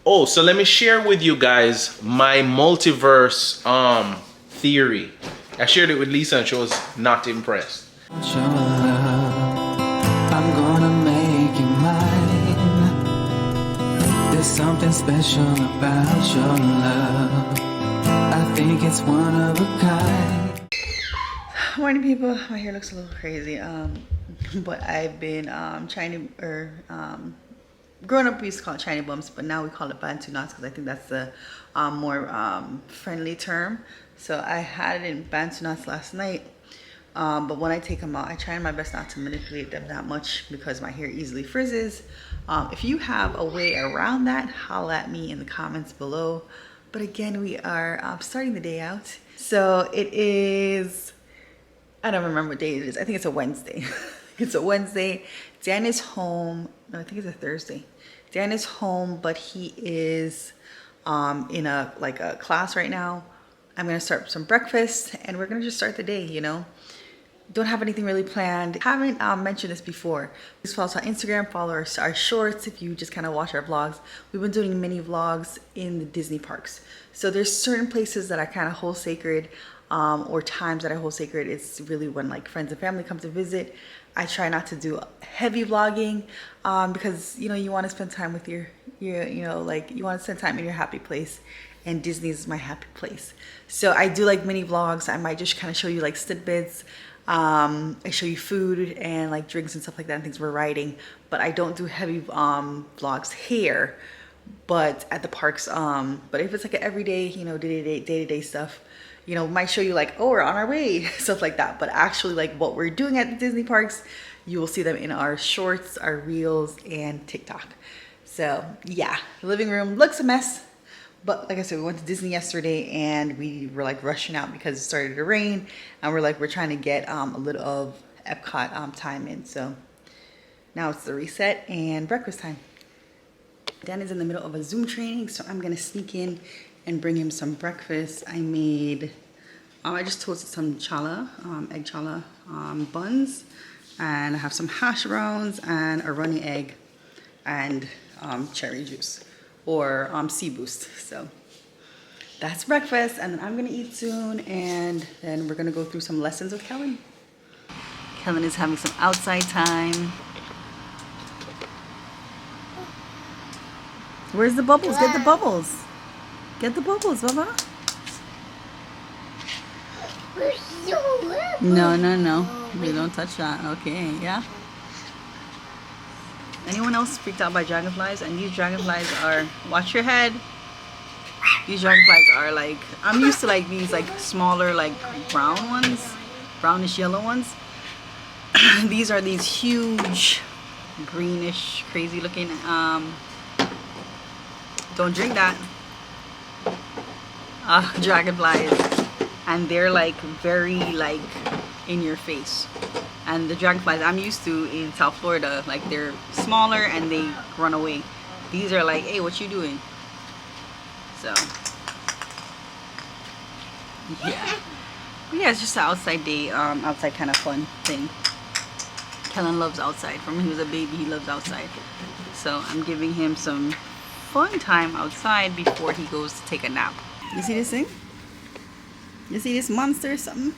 Oh, so let me share with you guys my multiverse theory. I shared it with Lisa and she was not impressed. Your love, I'm gonna make you mine. There's something special about your love. I think it's one of a kind. Morning, people. My hair looks a little crazy. But I've been growing up we used to call it China bumps, but now we call it Bantu knots because I think that's the more friendly term. So I had it in Bantu knots last night. But when I take them out, I try my best not to manipulate them that much because my hair easily frizzes. If you have a way around that, holla at me in the comments below. But again, we are starting the day out. So it is, I don't remember what day it is. I think it's a Wednesday. It's a Wednesday. Dan is home. No, I think it's a Thursday. Dan is home, but he is in a class right now. I'm gonna start some breakfast and we're gonna just start the day, you know. Don't have anything really planned. Haven't mentioned this before. Please follow us on Instagram, follow our shorts if you just kind of watch our vlogs. We've been doing mini vlogs in the Disney parks. So there's certain places that I kind of hold sacred, or times that I hold sacred. It's really when like friends and family come to visit. I try not to do heavy vlogging because you know you want to spend time with you want to spend time in your happy place, and Disney is my happy place. So I do like mini vlogs. I might just kind of show you like tidbits. I show you food and like drinks and stuff like that and things we're riding, but I don't do heavy vlogs here, but at the parks. But if it's like an everyday, you know, day-to-day stuff, you know, might show you like, oh, we're on our way, stuff like that. But actually like what we're doing at the Disney parks, you will see them in our shorts, our reels, and TikTok. So yeah, the living room looks a mess. But like I said, we went to Disney yesterday and we were like rushing out because it started to rain. And we're trying to get a little of Epcot time in. So now it's the reset and breakfast time. Dan is in the middle of a Zoom training, so I'm going to sneak in and bring him some breakfast. I just toasted some challah, egg challah buns. And I have some hash browns and a runny egg and cherry juice. Or sea boost. So that's breakfast, and then I'm gonna eat soon, and then we're gonna go through some lessons with Kellan. Kellan is having some outside time. Where's the bubbles? Get the bubbles. Get the bubbles, Baba. No. We don't touch that. Okay, yeah. Anyone else freaked out by dragonflies? And these dragonflies are, watch your head. These dragonflies are like, I'm used to like these like smaller like brown ones, brownish yellow ones. These are these huge, greenish, crazy looking, don't drink that, dragonflies. And they're like very like in your face. And the dragonflies I'm used to in South Florida, like they're smaller and they run away. These are like, hey, what you doing? So yeah, it's just an outside day, outside kind of fun thing. Kellan loves outside. From when he was a baby, he loves outside. So I'm giving him some fun time outside before he goes to take a nap. You see this thing? You see this monster or something?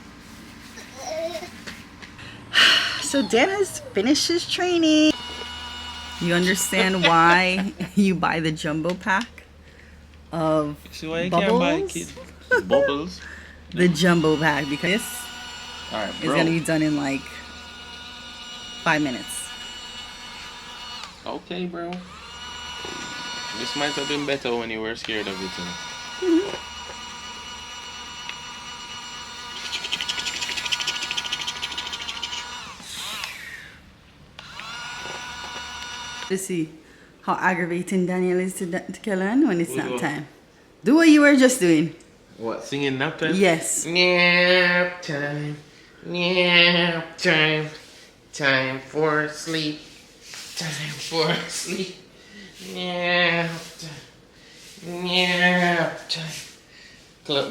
So Dan has finished his training. You understand why you buy the jumbo pack of bubbles? Bubbles. The jumbo pack, because this is gonna be done in like 5 minutes. Okay, bro. This might have been better when you were scared of it. To see how aggravating Daniel is to Kellan when it's nap time. Do what you were just doing. What, singing nap time? Yes. Nap time, time for sleep, nap time.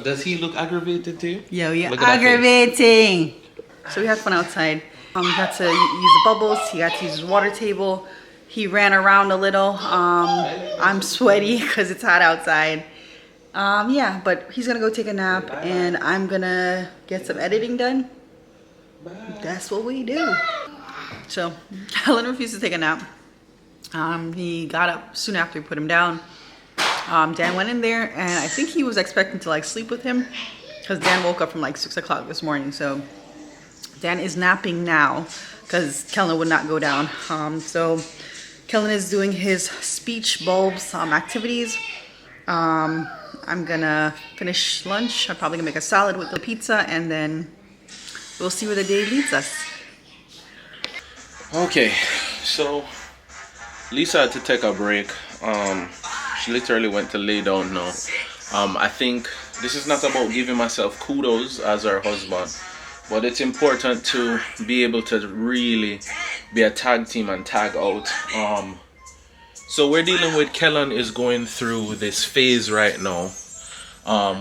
Does he look aggravated too? Yo, you're aggravating. So we had fun outside. He got to use the bubbles. He got to use his water table. He ran around a little. I'm sweaty because it's hot outside. Yeah, but he's gonna go take a nap, and I'm gonna get some editing done. That's what we do. So Kellan refused to take a nap. He got up soon after we put him down. Dan went in there, and I think he was expecting to like sleep with him because Dan woke up from like 6 o'clock this morning. So Dan is napping now because Kellan would not go down. So Kellan is doing his speech bulbs activities. I'm gonna finish lunch. I'm probably gonna make a salad with the pizza, and then we'll see where the day leads us. Okay, so Lisa had to take a break. She literally went to lay down now. I think this is not about giving myself kudos as her husband, but it's important to be able to really be a tag team and tag out. So we're dealing with Kellan is going through this phase right now,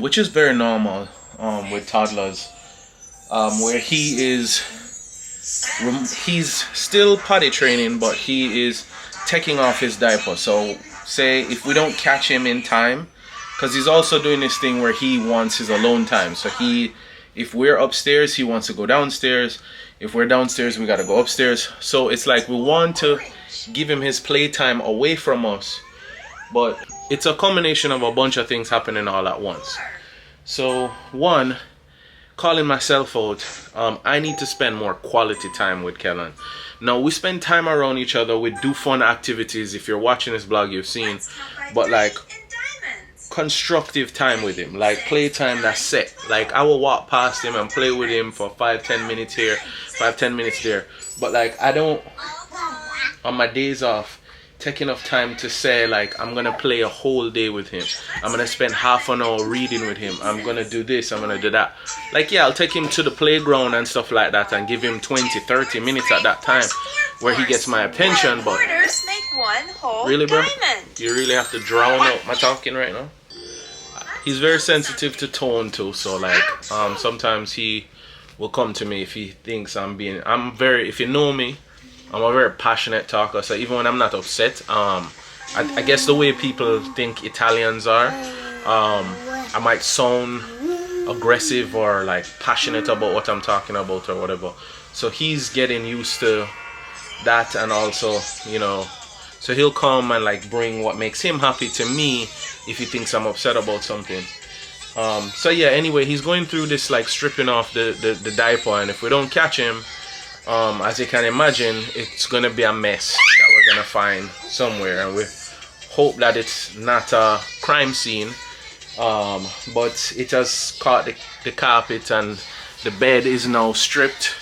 which is very normal with toddlers, where he's still potty training, but he is taking off his diaper. So say if we don't catch him in time, because he's also doing this thing where he wants his alone time. So if we're upstairs, he wants to go downstairs. If we're downstairs, we got to go upstairs. So it's like we want to give him his playtime away from us, but it's a combination of a bunch of things happening all at once. So one, calling myself out, I need to spend more quality time with Kellan. Now we spend time around each other, we do fun activities. If you're watching this vlog, you've seen, but like constructive time with him, like playtime that's set. Like I will walk past him and play with him for 5-10 minutes here, 5-10 minutes there, but like I don't on my days off take enough time to say like I'm gonna play a whole day with him, I'm gonna spend half an hour reading with him, I'm gonna do this, I'm gonna do that. Like yeah, I'll take him to the playground and stuff like that and give him 20-30 minutes at that time where he gets my attention. But really bro, you really have to drown out my talking right now. He's very sensitive to tone too, so like sometimes he will come to me if he thinks if you know me, I'm a very passionate talker. So even when I'm not upset, I guess the way people think Italians are, I might sound aggressive or like passionate about what I'm talking about or whatever. So he's getting used to that, and also, you know, so he'll come and like bring what makes him happy to me if he thinks I'm upset about something. So yeah, anyway, he's going through this like stripping off the diaper, and if we don't catch him, as you can imagine, it's gonna be a mess that we're gonna find somewhere, and we hope that it's not a crime scene, but it has caught the carpet, and the bed is now stripped,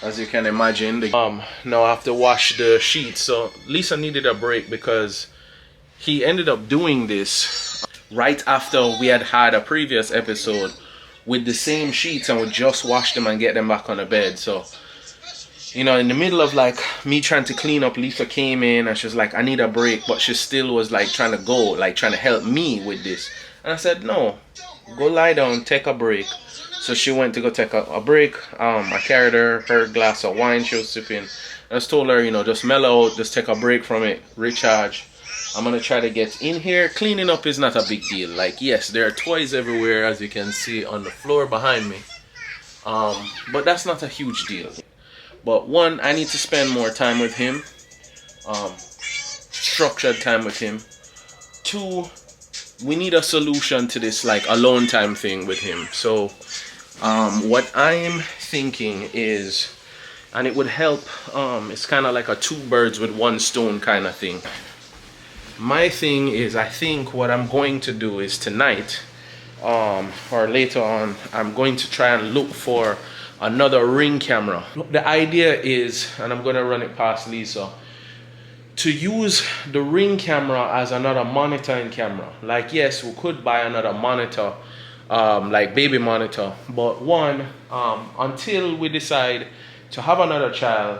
as you can imagine. Now I have to wash the sheets. So Lisa needed a break because he ended up doing this right after we had a previous episode with the same sheets, and we just washed them and get them back on the bed. So, you know, in the middle of like me trying to clean up, Lisa came in and she was like, I need a break, but she still was like trying to go, like trying to help me with this. And I said, no, go lie down, take a break. So she went to go take a break. I carried her glass of wine she was sipping. I just told her, you know, just mellow out, just take a break from it, recharge. I'm gonna try to get in here. Cleaning up is not a big deal. Like, yes, there are toys everywhere, as you can see on the floor behind me. But that's not a huge deal. But one, I need to spend more time with him, structured time with him. Two, we need a solution to this like alone time thing with him. So what I'm thinking is, and it would help, it's kind of like a 2 birds with 1 stone kind of thing. My thing is, I think what I'm going to do is tonight, or later on, I'm going to try and look for another Ring camera. The idea is, and I'm going to run it past Lisa, to use the Ring camera as another monitoring camera. Like, yes, we could buy another monitor, like baby monitor, but one, until we decide to have another child,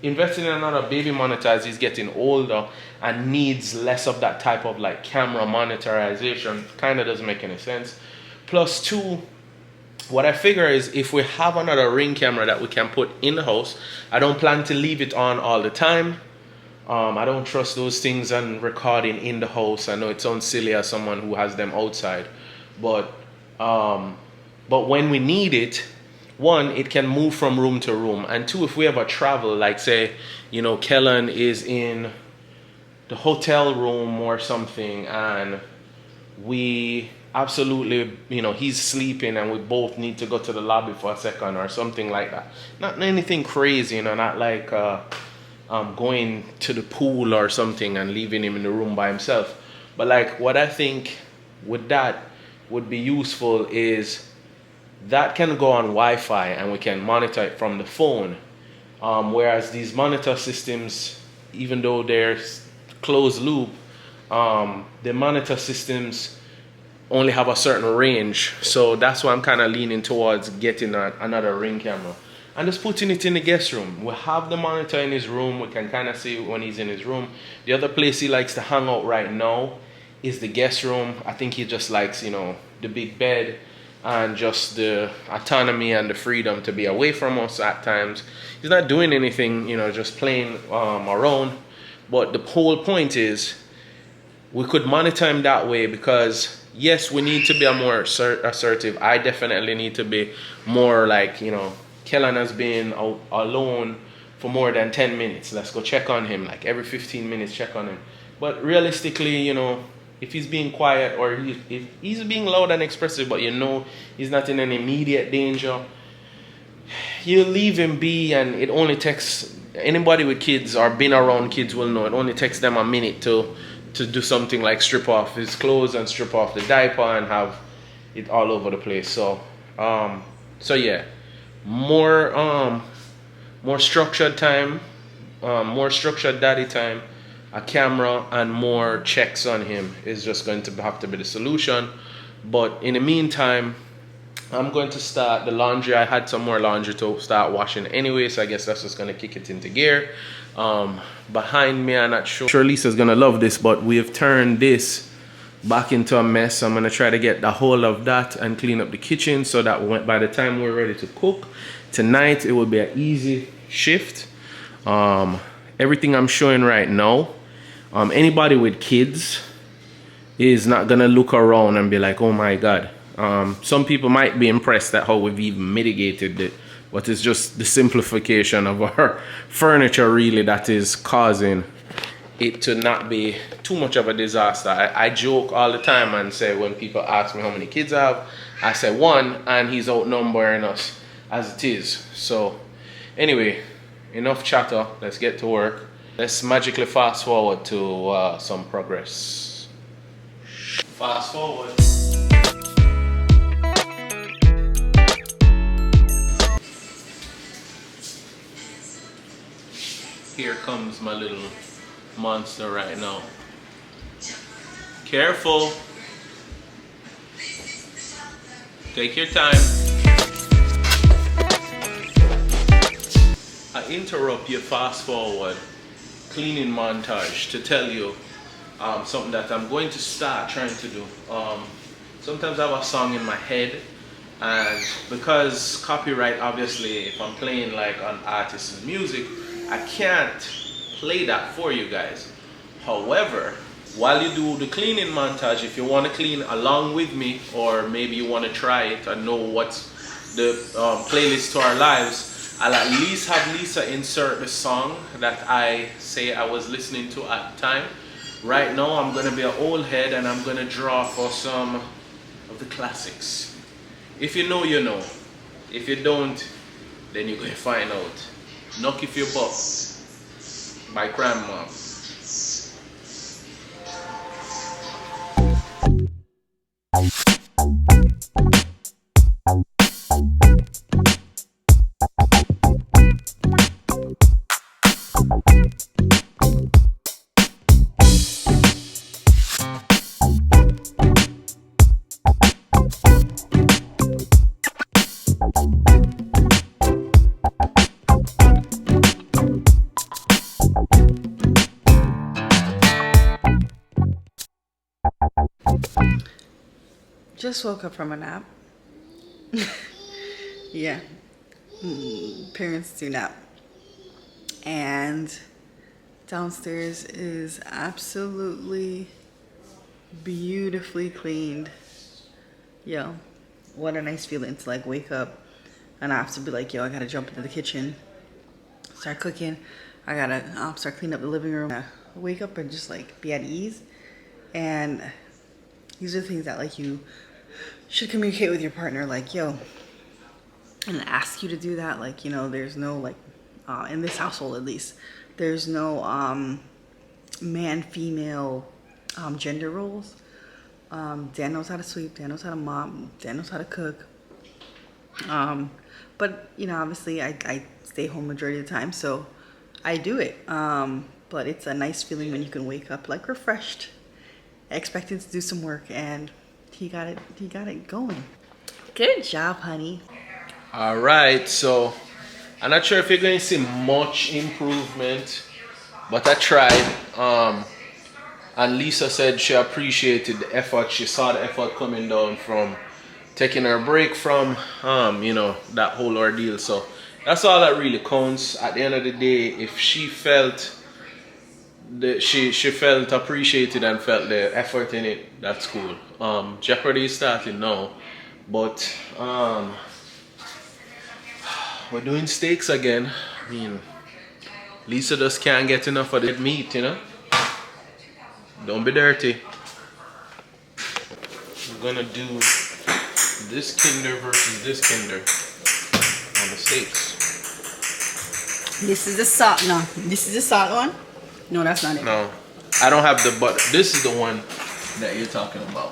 investing in another baby monitor as he's getting older and needs less of that type of like camera monitorization kind of doesn't make any sense. Plus two, what I figure is if we have another Ring camera that we can put in the house, I don't plan to leave it on all the time. I don't trust those things and recording in the house. I know it sounds silly as someone who has them outside, but when we need it, one, it can move from room to room, and two, if we ever travel, like say, Kellan is in the hotel room or something, and we absolutely, he's sleeping and we both need to go to the lobby for a second or something like that. Not anything crazy, not like going to the pool or something and leaving him in the room by himself. But like what I think with that would be useful is that can go on Wi-Fi and we can monitor it from the phone. Whereas these monitor systems, even though they're closed loop, the monitor systems only have a certain range. So that's why I'm kind of leaning towards getting another Ring camera and just putting it in the guest room. We have the monitor in his room. We can kind of see when he's in his room. The other place he likes to hang out right now is the guest room. I think he just likes, the big bed and just the autonomy and the freedom to be away from us at times. He's not doing anything, just playing around. But the whole point is we could monitor him that way because, yes, we need to be more assertive. I definitely need to be more like, Kellan has been alone for more than 10 minutes. Let's go check on him. Like every 15 minutes, check on him. But realistically, if he's being quiet or if he's being loud and expressive, but he's not in any immediate danger, you leave him be, and it only takes anybody with kids or been around kids will know it only takes them a minute to do something like strip off his clothes and strip off the diaper and have it all over the place. So yeah, more structured time, more structured daddy time, a camera, and more checks on him is just going to have to be the solution. But in the meantime, I'm going to start the laundry. I had some more laundry to start washing anyway, so I guess that's just going to kick it into gear. Behind me, I'm not sure Lisa's going to love this, but we have turned this back into a mess. I'm going to try to get the whole of that and clean up the kitchen so that by the time we're ready to cook tonight, it will be an easy shift. Everything I'm showing right now, anybody with kids is not going to look around and be like, oh my God. Some people might be impressed at how we've even mitigated it, but it's just the simplification of our furniture really that is causing it to not be too much of a disaster. I joke all the time and say when people ask me how many kids I have, I say one, and he's outnumbering us as it is. So anyway, enough chatter. Let's get to work. Let's magically fast forward to some progress. Fast forward. Here comes my little monster right now. Careful. Take your time. I interrupt your fast forward cleaning montage to tell you something that I'm going to start trying to do. Sometimes I have a song in my head, and because copyright, obviously, if I'm playing like an artist's music, I can't play that for you guys. However, while you do the cleaning montage, if you want to clean along with me, or maybe you want to try it and know what's the playlist to our lives, I'll at least have Lisa insert the song that I say I was listening to at the time. Right now, I'm going to be an old head and I'm going to draw for some of the classics. If you know, you know. If you don't, then you're going to find out. Knock If You Buck by Grandma. Just woke up from a nap. Yeah. Parents do nap. And Downstairs is absolutely beautifully cleaned. Yo, what a nice feeling to like wake up and I have to be like, yo, I gotta jump into the kitchen, start cooking. I gotta start cleaning up the living room. Wake up and just like be at ease. And these are things that like you should communicate with your partner, like, yo, and ask you to do that. Like, you know, there's no like, in this household at least, there's no man, female gender roles. Dan knows how to sweep, Dan knows how to mop, Dan knows how to cook. But, you know, obviously I stay home majority of the time, so I do it. But it's a nice feeling when you can wake up like refreshed, expecting to do some work, and he got it going. Good job, honey. All right, so I'm not sure if you're going to see much improvement, but I tried. And Lisa said she appreciated the effort. She saw the effort coming down from taking her break from, you know, that whole ordeal. So that's all that really counts. At the end of the day, if she felt that she felt appreciated and felt the effort in it, that's cool. Jeopardy is starting now, but we're doing steaks again. I mean, Lisa just can't get enough of the meat, you know. Don't be dirty. We're gonna do this Kinder versus this Kinder on the steaks. This is the salt. No, this is the salt one. No, that's not it. No, I don't have the butter. This is the one that you're talking about.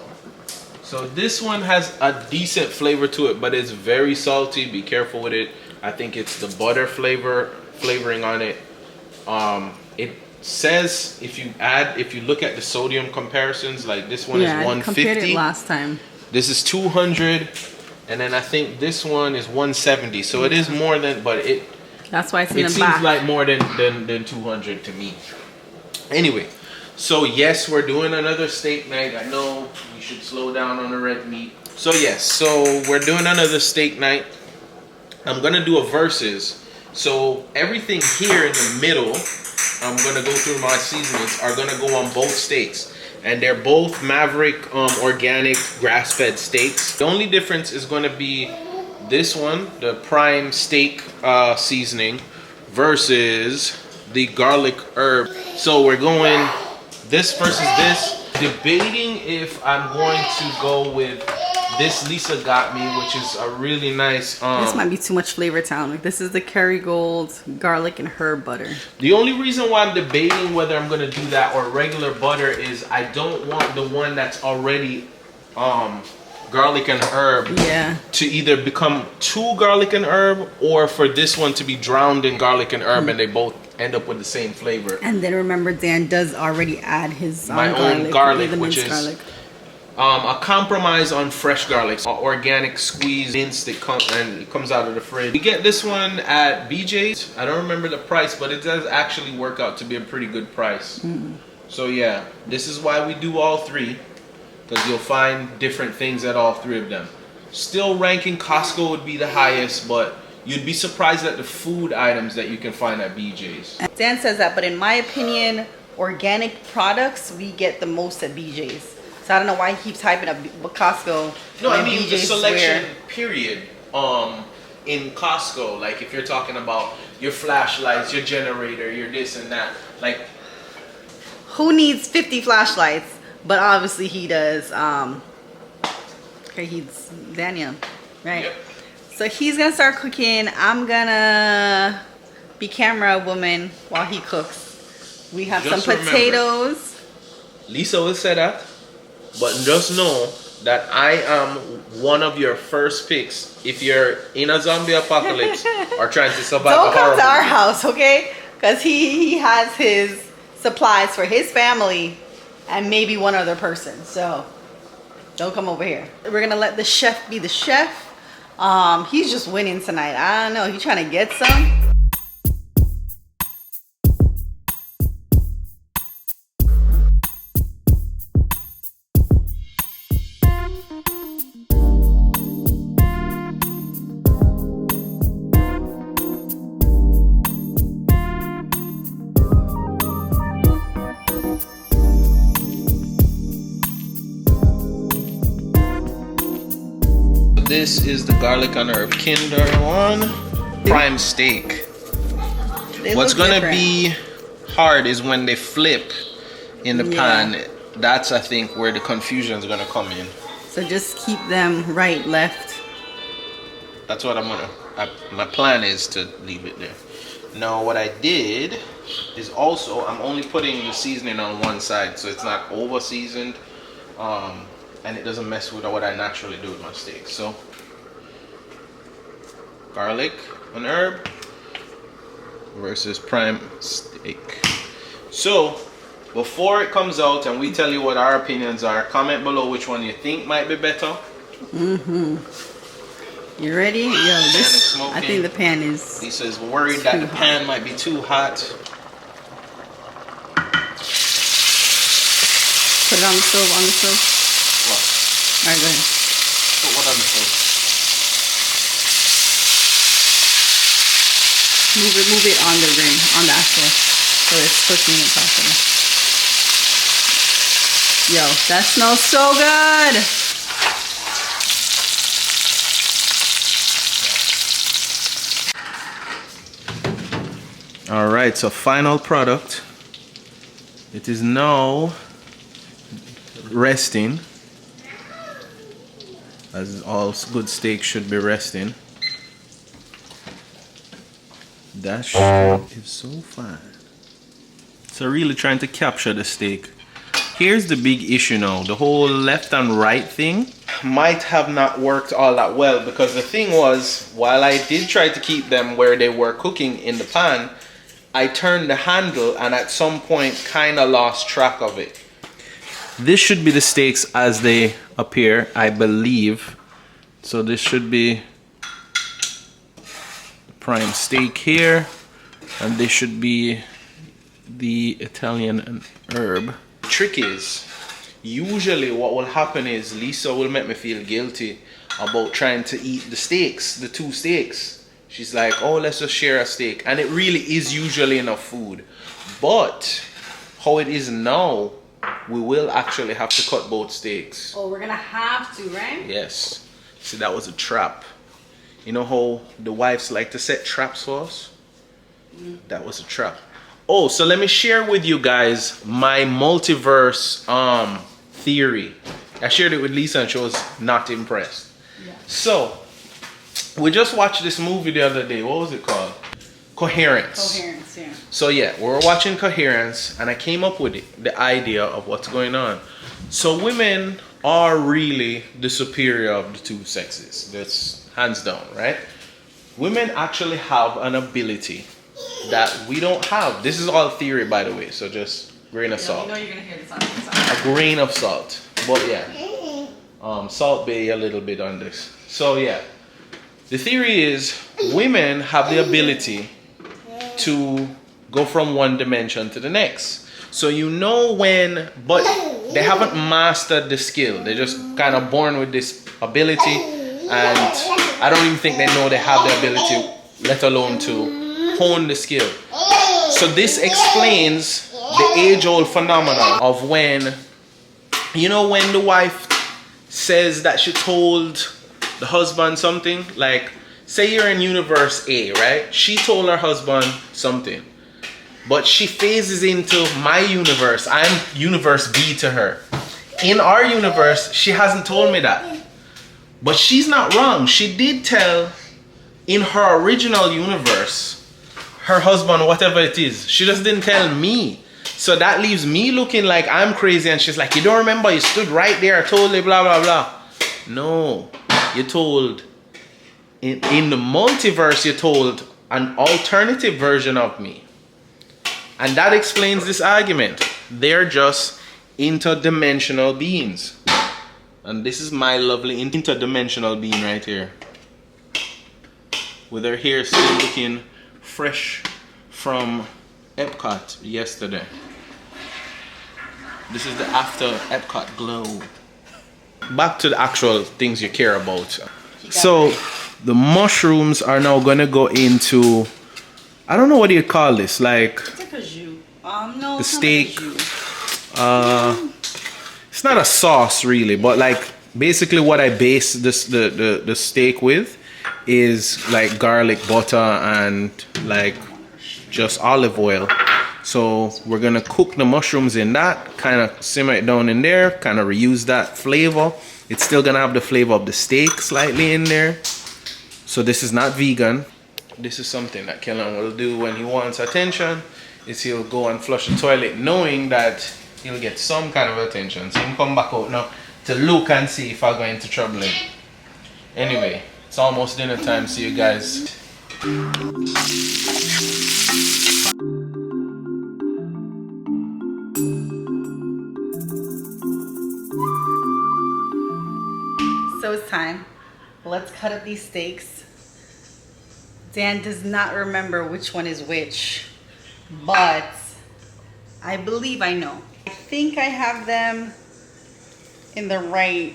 So this one has a decent flavor to it, but it's very salty. Be careful with it. I think it's the butter flavoring on it. It says if you look at the sodium comparisons, like this one is 150. Compared it last time. This is 200, and then I think this one is 170. So it is more than, but it. That's why it's in the back. It seems like more than 200 to me. Anyway, so yes, we're doing another steak night. I know we should slow down on the red meat. So yes, so we're doing another steak night. I'm gonna do a versus. So everything here in the middle, I'm gonna go through my seasonings, are gonna go on both steaks, and they're both Maverick organic grass-fed steaks. The only difference is gonna be this one, the prime steak seasoning, versus the garlic herb. So we're going this versus this. Debating if I'm going to go with this Lisa got me, which is a really nice. This might be too much flavor town. Like, this is the Kerrygold garlic and herb butter. The only reason why I'm debating whether I'm gonna do that or regular butter is I don't want the one that's already garlic and herb to either become too garlic and herb, or for this one to be drowned in garlic and herb and they both end up with the same flavor. And then remember, Dan does already add his own garlic, which is a compromise on fresh garlic, organic squeeze minced. It comes out of the fridge. We get this one at BJ's. I don't remember the price, but it does actually work out to be a pretty good price. So yeah, this is why we do all three, because you'll find different things at all three of them. Still ranking Costco would be the highest, but you'd be surprised at the food items that you can find at BJ's. Dan says that, but in my opinion, organic products we get the most at BJ's. So I don't know why he keeps hyping up Costco. No, I mean the selection period in Costco. Like if you're talking about your flashlights, your generator, your this and that. Like, who needs 50 flashlights? But obviously he does. Okay, he's Daniel, right? Yep. So he's gonna start cooking. I'm gonna be camera woman while he cooks. We have Just some potatoes. Remember, Lisa will say that. But just know that I am one of your first picks if you're in a zombie apocalypse or trying to survive. Don't come to our house, okay? Because he has his supplies for his family and maybe one other person. So don't come over here. We're gonna let the chef be the chef. He's just winning tonight. I don't know. He's trying to get some. this is the garlic and herb Kinder one. Prime steak. What's gonna be hard is when they flip in the pan. That's, I think, where the confusion is gonna come in. So just keep them right, left. That's what I'm gonna. My plan is to leave it there. Now, what I did is also I'm only putting the seasoning on one side, so it's not over seasoned, and it doesn't mess with what I naturally do with my steak. So, garlic and herb versus prime steak. So, before it comes out and we tell you what our opinions are, comment below which one you think might be better. You ready? Yo, this, I think the pan is. Lisa is worried that the pan might be too hot. Put it on the stove, What? Alright, go ahead. Put what on the stove? Move it on the rim, on the actual, so it's cooking it properly. Yo, that smells so good! Alright, so final product. It is now resting, as all good steak should be resting. That shit is so fine. So really trying to capture the steak. Here's the big issue now. The whole left and right thing might have not worked all that well, because the thing was, while I did try to keep them where they were cooking in the pan, I turned the handle and at some point kind of lost track of it. This should be the steaks as they appear, I believe. So this should be prime steak here, and this should be the Italian and herb. Trick is, usually what will happen is Lisa will make me feel guilty about trying to eat the steaks, the two steaks. She's like, oh, let's just share a steak. And it really is usually enough food. But how it is now, we will actually have to cut both steaks. Oh, we're gonna have to, right? Yes. See, that was a trap. You know how the wives like to set traps for us? That was a trap. Oh, so let me share with you guys my multiverse theory. I shared it with Lisa and she was not impressed. Yeah. So, we just watched this movie the other day. What was it called? Coherence. Coherence, yeah. So yeah, we were watching Coherence and I came up with the idea of what's going on. So women are really the superior of the two sexes. That's hands down, right? Women actually have an ability that we don't have. This is all theory, by the way, so just grain of salt. You know you're gonna hear this on the side. A grain of salt. But yeah. Salt Bay a little bit on this. So yeah. The theory is women have the ability to go from one dimension to the next. So you know when, but they haven't mastered the skill. They're just kind of born with this ability, and I don't even think they know they have the ability, let alone to hone the skill. So this explains the age-old phenomenon of when, you know, when the wife says that she told the husband something, like say you're in universe A, right? She told her husband something, but she phases into my universe. I'm universe B to her. In our universe, she hasn't told me that, but she's not wrong. She did tell in her original universe her husband whatever it is. She just didn't tell me. So that leaves me looking like I'm crazy, and she's like, you don't remember, you stood right there, totally blah blah blah. No, you told, in the multiverse, you told an alternative version of me. And that explains this argument. They're just interdimensional beings. And this is my lovely interdimensional being right here, with her hair still looking fresh from Epcot yesterday. This is the after Epcot glow. Back to the actual things you care about. So the mushrooms are now gonna go into, I don't know what do you call this, like it's like a jus. No, the steak. It's not a sauce really, but like basically what I base this the steak with is like garlic butter and like just olive oil. So we're gonna cook the mushrooms in that, kind of simmer it down in there, kind of reuse that flavor. It's still gonna have the flavor of the steak slightly in there. So this is not vegan. This is something that Kellan will do when he wants attention, is he'll go and flush the toilet knowing that he'll get some kind of attention. So he'll come back out now to look and see if I go into trouble. Anyway, it's almost dinner time. See you guys. So it's time. Let's cut up these steaks. Dan does not remember which one is which, but I believe I know. I think I have them in the right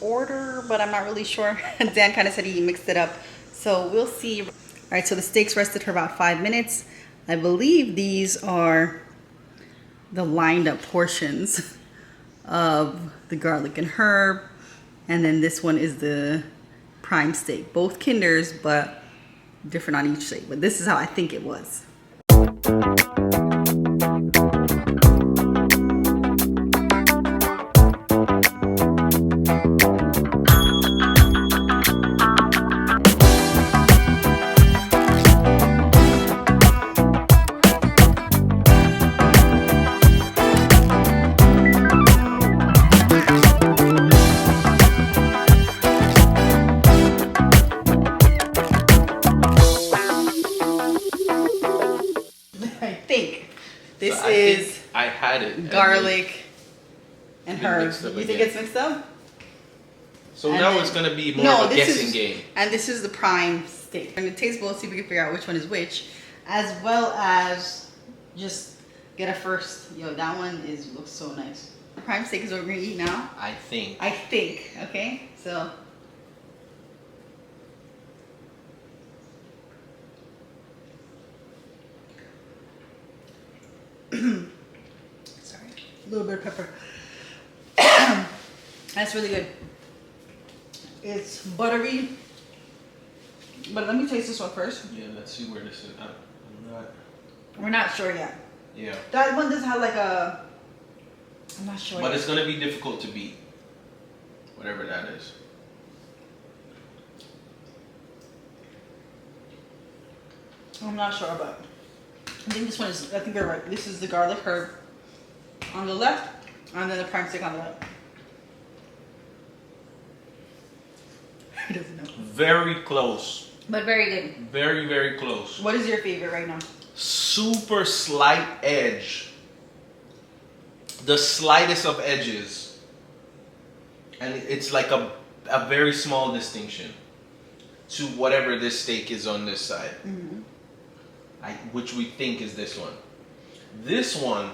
order, but I'm not really sure. Dan kind of said he mixed it up, so we'll see. All right, so the steaks rested for about 5 minutes. I believe these are the lined up portions of the garlic and herb, and then this one is the prime steak. Both Kinder's, but different on each steak. But this is how I think it was. I had it. Garlic and herb. You think it's mixed up? So now it's going to be more of a guessing game. And this is the prime steak. I'm going to taste both, see if we can figure out which one is which, as well as just get a first. Yo, that one looks so nice. The prime steak is what we're going to eat now. I think. Okay, so. Sorry, a little bit of pepper. That's really good. It's buttery, but let me taste this one first. Yeah, let's see where this is. We're not sure yet. Yeah. That one does have like a. I'm not sure. But yet. it's gonna be difficult to beat. Whatever that is. I'm not sure, but I think this one is. I think they're right. This is the garlic herb on the left, and then the prime steak on the right. He doesn't know. Very close. But very good. Very, very close. What is your favorite right now? Super slight edge. The slightest of edges. And it's like a very small distinction to whatever this steak is on this side. Mm-hmm. Which we think is this one. This one,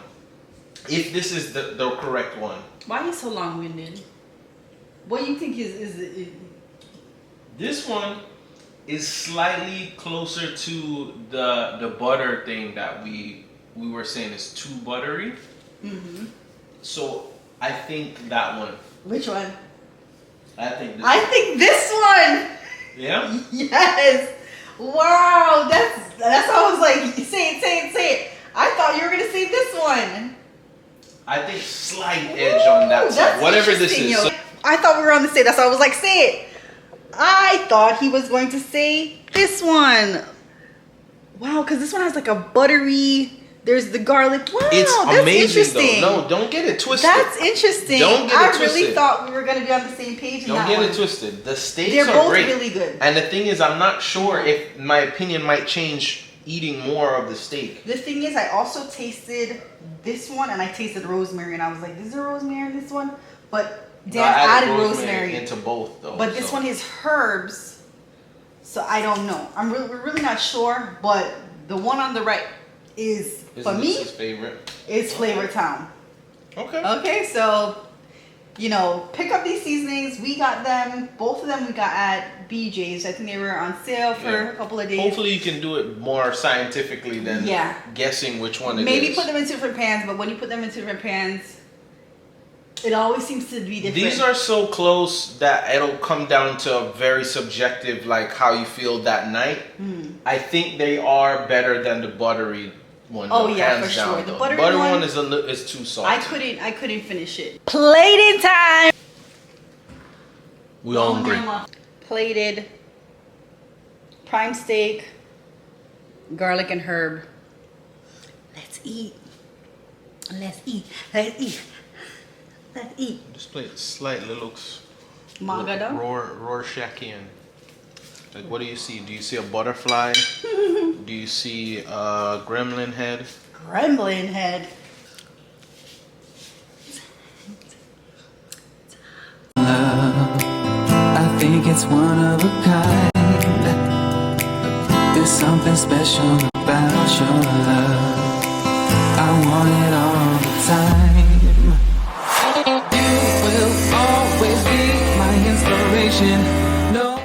if this is the correct one. Why are you so long-winded? What do you think is This one is slightly closer to the butter thing that we were saying is too buttery. Mm-hmm. So I think that one. Which one? I think this one. Yeah? Yes. Wow, that's how I was like, say it. I thought you were gonna say this one. I think slight edge on that side. Whatever this is. So I thought we were on the same. That's why I was like, say it. I thought he was going to say this one. Wow, because this one has like a buttery. There's the garlic. Wow, it's that's amazing interesting. though. No, don't get it twisted. That's interesting. Don't get it twisted. I really thought we were going to be on the same page. Don't get it twisted. The steaks They're are both great. really good. And the thing is, I'm not sure if my opinion might change eating more of the steak. The thing is, I also tasted this one and I tasted rosemary and I was like, is there rosemary in this one? But Dan added rosemary into both though. But this one is herbs, so I don't know. We're really not sure, but the one on the right is for me, his favorite? It's Flavor Town. Okay. Okay, so pick up these seasonings. We got them, both of them we got at BJ's. I think they were on sale for a couple of days. Hopefully you can do it more scientifically than guessing which one it is. Maybe put them in 2 different pans, but when you put them in 2 different pans, It always seems to be different. These are so close that it'll come down to a very subjective, like how you feel that night. I think they are better than the buttery one. Oh though, yeah, hands for down, sure. The though. buttery butter one is too salty. I couldn't finish it. Plated time. We all hungry. Plated prime steak, garlic and herb. Let's eat. Let's eat. Let's eat. Let's eat. This plate slightly looks Manga Rorschachian. Like, what do you see? Do you see a butterfly? Do you see a gremlin head? Gremlin head. Love, I think it's one of a kind. There's something special about your love. I want it all the time. You will always be my inspiration.